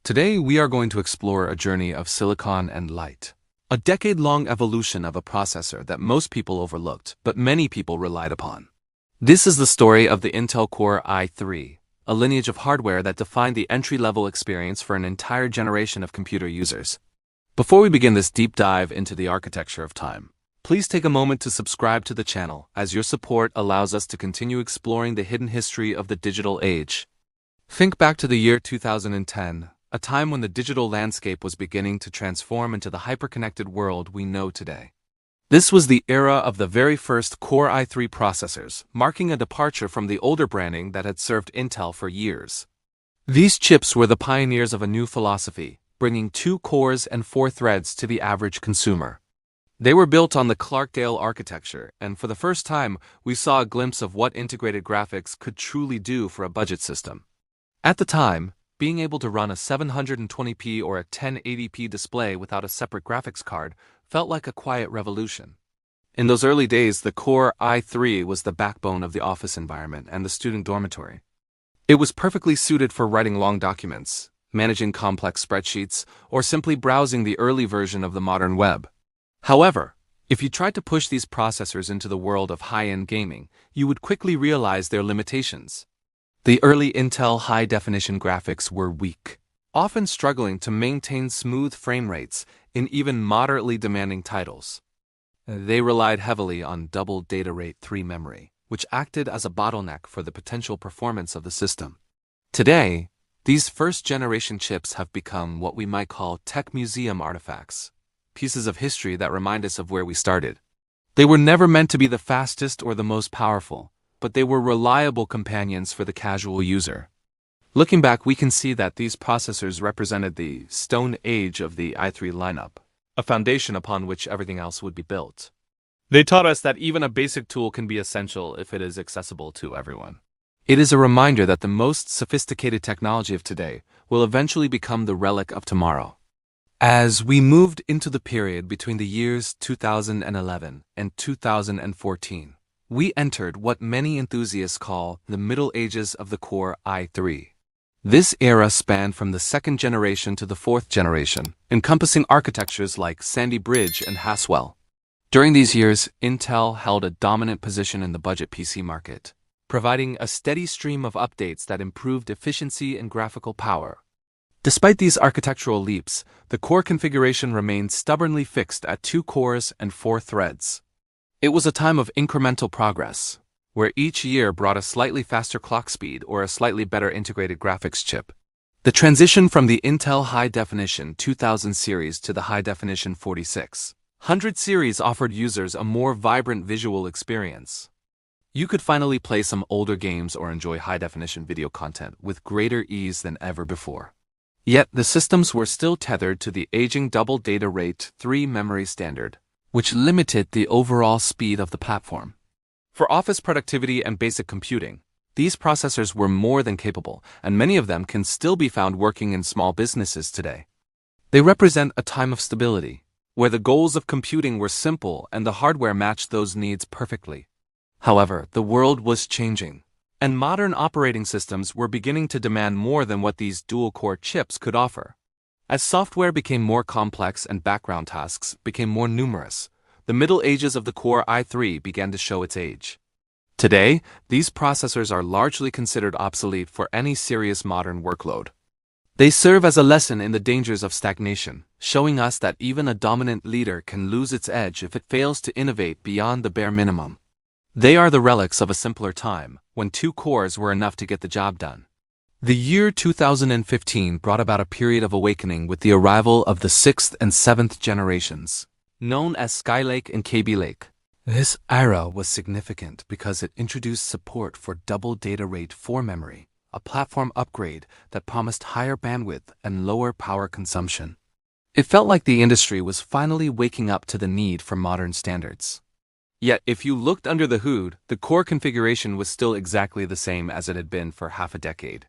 Today we are going to explore a journey of silicon and light. A decade-long evolution of a processor that most people overlooked, but many people relied upon. This is the story of the Intel Core i3, a lineage of hardware that defined the entry-level experience for an entire generation of computer users. Before we begin this deep dive into the architecture of time, please take a moment to subscribe to the channel, as your support allows us to continue exploring the hidden history of the digital age. Think back to the year 2010, a time when the digital landscape was beginning to transform into the hyper-connected world we know today. This was the era of the very first Core i3 processors, marking a departure from the older branding that had served Intel for years. These chips were the pioneers of a new philosophy, bringing 2 cores and 4 threads to the average consumer. They were built on the Clarkdale architecture, and for the first time, we saw a glimpse of what integrated graphics could truly do for a budget system. At the time, being able to run a 720p or a 1080p display without a separate graphics card felt like a quiet revolution. In those early days, the Core i3 was the backbone of the office environment and the student dormitory. It was perfectly suited for writing long documents, managing complex spreadsheets, or simply browsing the early version of the modern web. However, if you tried to push these processors into the world of high-end gaming, you would quickly realize their limitations. The early Intel high-definition graphics were weak, often struggling to maintain smooth frame rates in even moderately demanding titles. They relied heavily on double data rate 3 memory, which acted as a bottleneck for the potential performance of the system. Today, these first-generation chips have become what we might call tech museum artifacts, pieces of history that remind us of where we started. They were never meant to be the fastest or the most powerful, but they were reliable companions for the casual user. Looking back, we can see that these processors represented the Stone Age of the i3 lineup, a foundation upon which everything else would be built. They taught us that even a basic tool can be essential if it is accessible to everyone. It is a reminder that the most sophisticated technology of today will eventually become the relic of tomorrow. As we moved into the period between the years 2011 and 2014, we entered what many enthusiasts call the Middle Ages of the Core i3. This era spanned from the 2nd generation to the 4th generation, encompassing architectures like Sandy Bridge and Haswell. During these years, Intel held a dominant position in the budget PC market, providing a steady stream of updates that improved efficiency and graphical power. Despite these architectural leaps, the core configuration remained stubbornly fixed at 2 cores and 4 threads. It was a time of incremental progress, where each year brought a slightly faster clock speed or a slightly better integrated graphics chip. The transition from the Intel High-Definition 2000 series to the High-Definition 4600 series offered users a more vibrant visual experience. You could finally play some older games or enjoy high-definition video content with greater ease than ever before. Yet, the systems were still tethered to the aging double data rate 3 memory standard, which limited the overall speed of the platform. For office productivity and basic computing, these processors were more than capable, and many of them can still be found working in small businesses today. They represent a time of stability, where the goals of computing were simple and the hardware matched those needs perfectly. However, the world was changing, and modern operating systems were beginning to demand more than what these dual-core chips could offer. As software became more complex and background tasks became more numerous, the Middle Ages of the Core i3 began to show its age. Today, these processors are largely considered obsolete for any serious modern workload. They serve as a lesson in the dangers of stagnation, showing us that even a dominant leader can lose its edge if it fails to innovate beyond the bare minimum. They are the relics of a simpler time, when 2 cores were enough to get the job done. The year 2015 brought about a period of awakening with the arrival of the 6th and 7th generations, known as Skylake and Kaby Lake. This era was significant because it introduced support for double data rate 4 memory, a platform upgrade that promised higher bandwidth and lower power consumption. It felt like the industry was finally waking up to the need for modern standards. Yet, if you looked under the hood, the core configuration was still exactly the same as it had been for half a decade.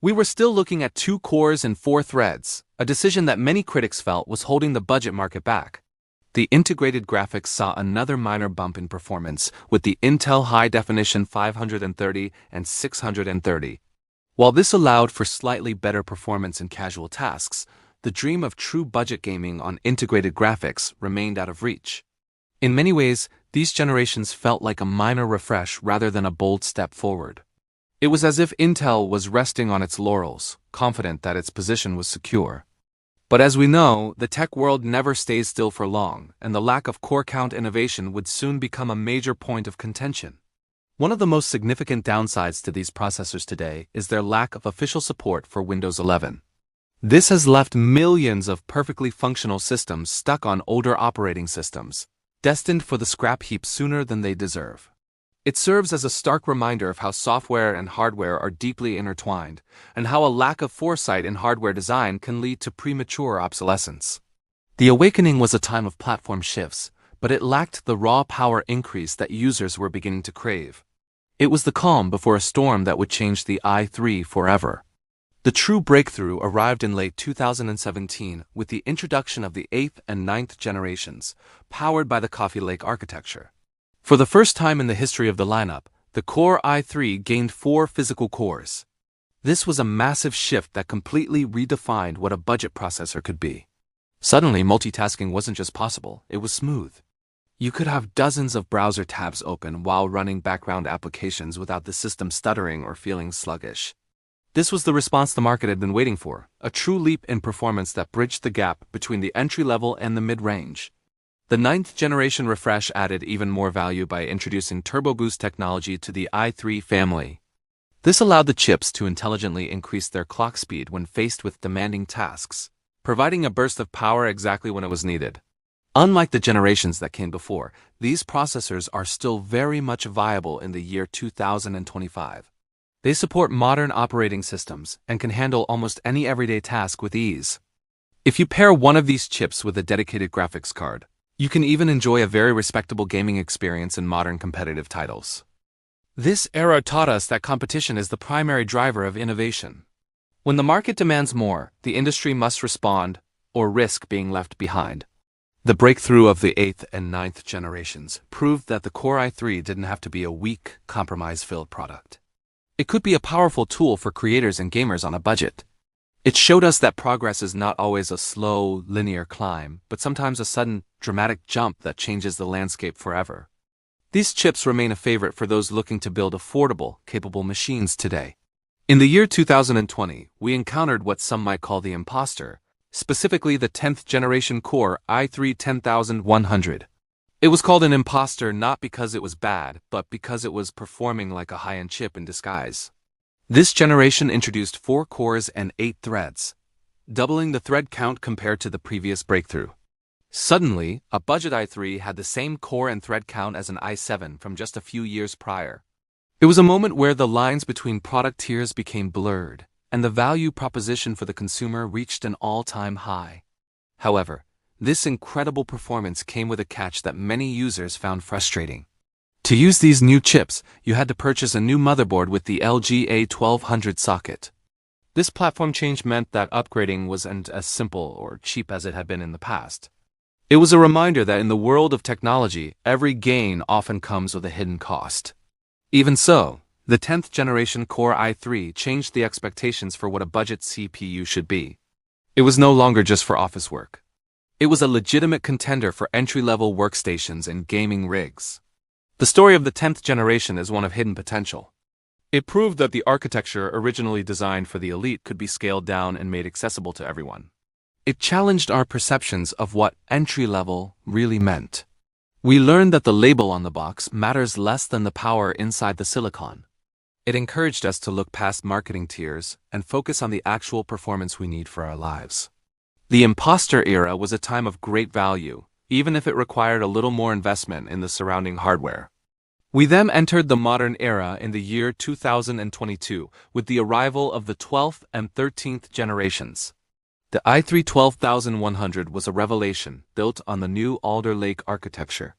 We were still looking at 2 cores and 4 threads, a decision that many critics felt was holding the budget market back. The integrated graphics saw another minor bump in performance with the Intel High Definition 530 and 630. While this allowed for slightly better performance in casual tasks, the dream of true budget gaming on integrated graphics remained out of reach. In many ways, these generations felt like a minor refresh rather than a bold step forward. It was as if Intel was resting on its laurels, confident that its position was secure. But as we know, the tech world never stays still for long, and the lack of core count innovation would soon become a major point of contention. One of the most significant downsides to these processors today is their lack of official support for Windows 11. This has left millions of perfectly functional systems stuck on older operating systems, destined for the scrap heap sooner than they deserve. It serves as a stark reminder of how software and hardware are deeply intertwined, and how a lack of foresight in hardware design can lead to premature obsolescence. The awakening was a time of platform shifts, but it lacked the raw power increase that users were beginning to crave. It was the calm before a storm that would change the i3 forever. The true breakthrough arrived in late 2017 with the introduction of the 8th and 9th generations, powered by the Coffee Lake architecture. For the first time in the history of the lineup, the Core i3 gained 4 physical cores. This was a massive shift that completely redefined what a budget processor could be. Suddenly, multitasking wasn't just possible, it was smooth. You could have dozens of browser tabs open while running background applications without the system stuttering or feeling sluggish. This was the response the market had been waiting for, a true leap in performance that bridged the gap between the entry-level and the mid-range. The 9th generation refresh added even more value by introducing Turbo Boost technology to the i3 family. This allowed the chips to intelligently increase their clock speed when faced with demanding tasks, providing a burst of power exactly when it was needed. Unlike the generations that came before, these processors are still very much viable in the year 2025. They support modern operating systems and can handle almost any everyday task with ease. If you pair one of these chips with a dedicated graphics card, you can even enjoy a very respectable gaming experience in modern competitive titles. This era taught us that competition is the primary driver of innovation. When the market demands more, the industry must respond, or risk being left behind. The breakthrough of the 8th and 9th generations proved that the Core i3 didn't have to be a weak, compromise-filled product. It could be a powerful tool for creators and gamers on a budget. It showed us that progress is not always a slow, linear climb, but sometimes a sudden, dramatic jump that changes the landscape forever. These chips remain a favorite for those looking to build affordable, capable machines today. In the year 2020, we encountered what some might call the imposter, specifically the 10th generation Core i3 10100. It was called an imposter not because it was bad, but because it was performing like a high-end chip in disguise. This generation introduced 4 cores and 8 threads, doubling the thread count compared to the previous breakthrough. Suddenly, a budget i3 had the same core and thread count as an i7 from just a few years prior. It was a moment where the lines between product tiers became blurred, and the value proposition for the consumer reached an all-time high. However, this incredible performance came with a catch that many users found frustrating. To use these new chips, you had to purchase a new motherboard with the LG A1200 socket. This platform change meant that upgrading wasn't as simple or cheap as it had been in the past. It was a reminder that in the world of technology, every gain often comes with a hidden cost. Even so, the 10th generation Core i3 changed the expectations for what a budget CPU should be. It was no longer just for office work. It was a legitimate contender for entry-level workstations and gaming rigs. The story of the 10th generation is one of hidden potential. It proved that the architecture originally designed for the elite could be scaled down and made accessible to everyone. It challenged our perceptions of what entry-level really meant. We learned that the label on the box matters less than the power inside the silicon. It encouraged us to look past marketing tiers and focus on the actual performance we need for our lives. The imposter era was a time of great value, even if it required a little more investment in the surrounding hardware. We then entered the modern era in the year 2022 with the arrival of the 12th and 13th generations. The i3 12100 was a revelation built on the new Alder Lake architecture.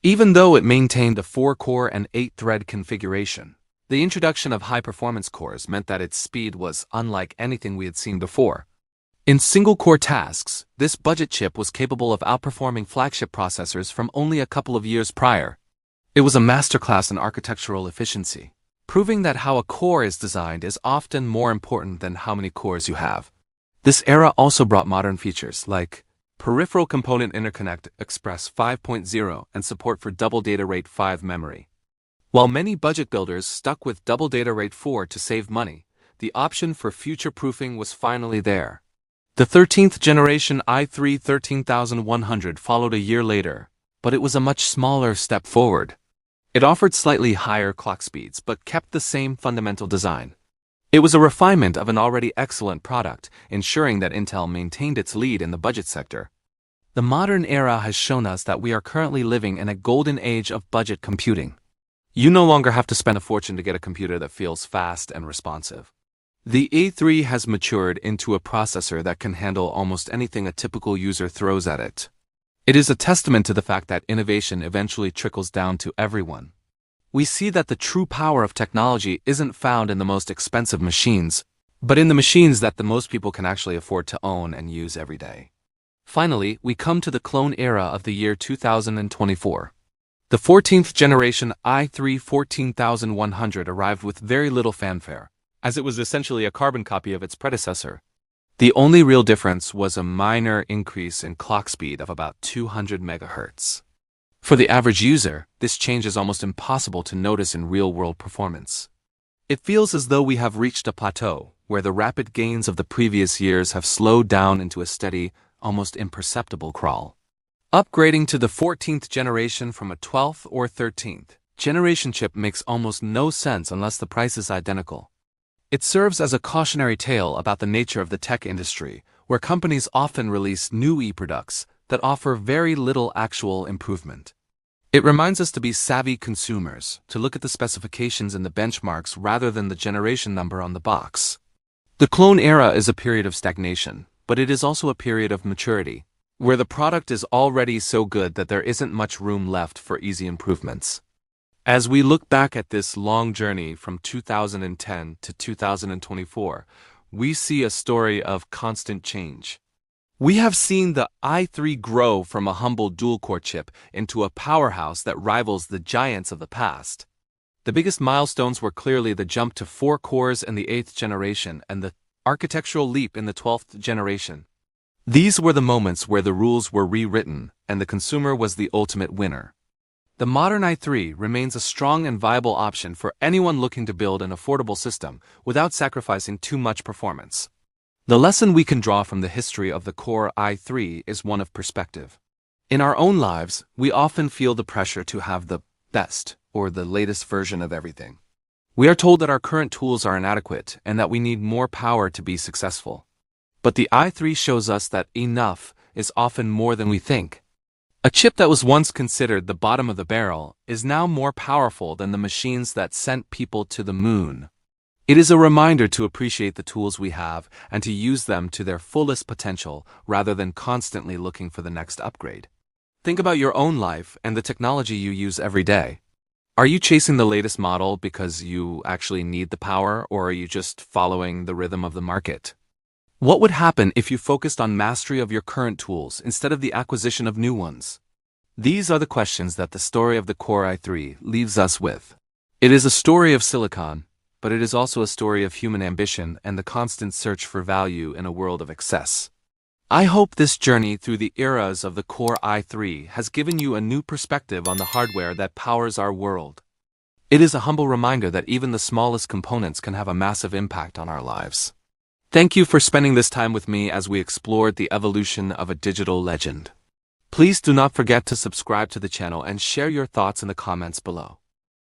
Even though it maintained a 4-core and 8-thread configuration, the introduction of high-performance cores meant that its speed was unlike anything we had seen before. In single-core tasks, this budget chip was capable of outperforming flagship processors from only a couple of years prior. It was a masterclass in architectural efficiency. proving that how a core is designed is often more important than how many cores you have. This era also brought modern features like Peripheral Component Interconnect Express 5.0 and support for double data rate 5 memory. While many budget builders stuck with double data rate 4 to save money, the option for future-proofing was finally there. The 13th generation i3 13100 followed a year later, but it was a much smaller step forward. It offered slightly higher clock speeds but kept the same fundamental design. It was a refinement of an already excellent product, ensuring that Intel maintained its lead in the budget sector. The modern era has shown us that we are currently living in a golden age of budget computing. You no longer have to spend a fortune to get a computer that feels fast and responsive. The A3 has matured into a processor that can handle almost anything a typical user throws at it. It is a testament to the fact that innovation eventually trickles down to everyone. We see that the true power of technology isn't found in the most expensive machines, but in the machines that the most people can actually afford to own and use every day. Finally, we come to the clone era of the year 2024. The 14th generation i3 14100 arrived with very little fanfare, as it was essentially a carbon copy of its predecessor. The only real difference was a minor increase in clock speed of about 200 MHz. For the average user, this change is almost impossible to notice in real-world performance. It feels as though we have reached a plateau, where the rapid gains of the previous years have slowed down into a steady, almost imperceptible crawl. Upgrading to the 14th generation from a 12th or 13th generation chip makes almost no sense unless the price is identical. It serves as a cautionary tale about the nature of the tech industry, where companies often release new e-products that offer very little actual improvement. It reminds us to be savvy consumers, to look at the specifications and the benchmarks rather than the generation number on the box. The clone era is a period of stagnation, but it is also a period of maturity, where the product is already so good that there isn't much room left for easy improvements. As we look back at this long journey from 2010 to 2024, we see a story of constant change. We have seen the i3 grow from a humble dual-core chip into a powerhouse that rivals the giants of the past. The biggest milestones were clearly the jump to 4 cores in the 8th generation and the architectural leap in the 12th generation. These were the moments where the rules were rewritten and the consumer was the ultimate winner. The modern i3 remains a strong and viable option for anyone looking to build an affordable system without sacrificing too much performance. The lesson we can draw from the history of the Core i3 is one of perspective. In our own lives, we often feel the pressure to have the best or the latest version of everything. We are told that our current tools are inadequate and that we need more power to be successful. But the i3 shows us that enough is often more than we think. A chip that was once considered the bottom of the barrel is now more powerful than the machines that sent people to the moon. It is a reminder to appreciate the tools we have and to use them to their fullest potential rather than constantly looking for the next upgrade. Think about your own life and the technology you use every day. Are you chasing the latest model because you actually need the power, or are you just following the rhythm of the market? What would happen if you focused on mastery of your current tools instead of the acquisition of new ones? These are the questions that the story of the Core i3 leaves us with. It is a story of silicon, but it is also a story of human ambition and the constant search for value in a world of excess. I hope this journey through the eras of the Core i3 has given you a new perspective on the hardware that powers our world. It is a humble reminder that even the smallest components can have a massive impact on our lives. Thank you for spending this time with me as we explored the evolution of a digital legend. Please do not forget to subscribe to the channel and share your thoughts in the comments below.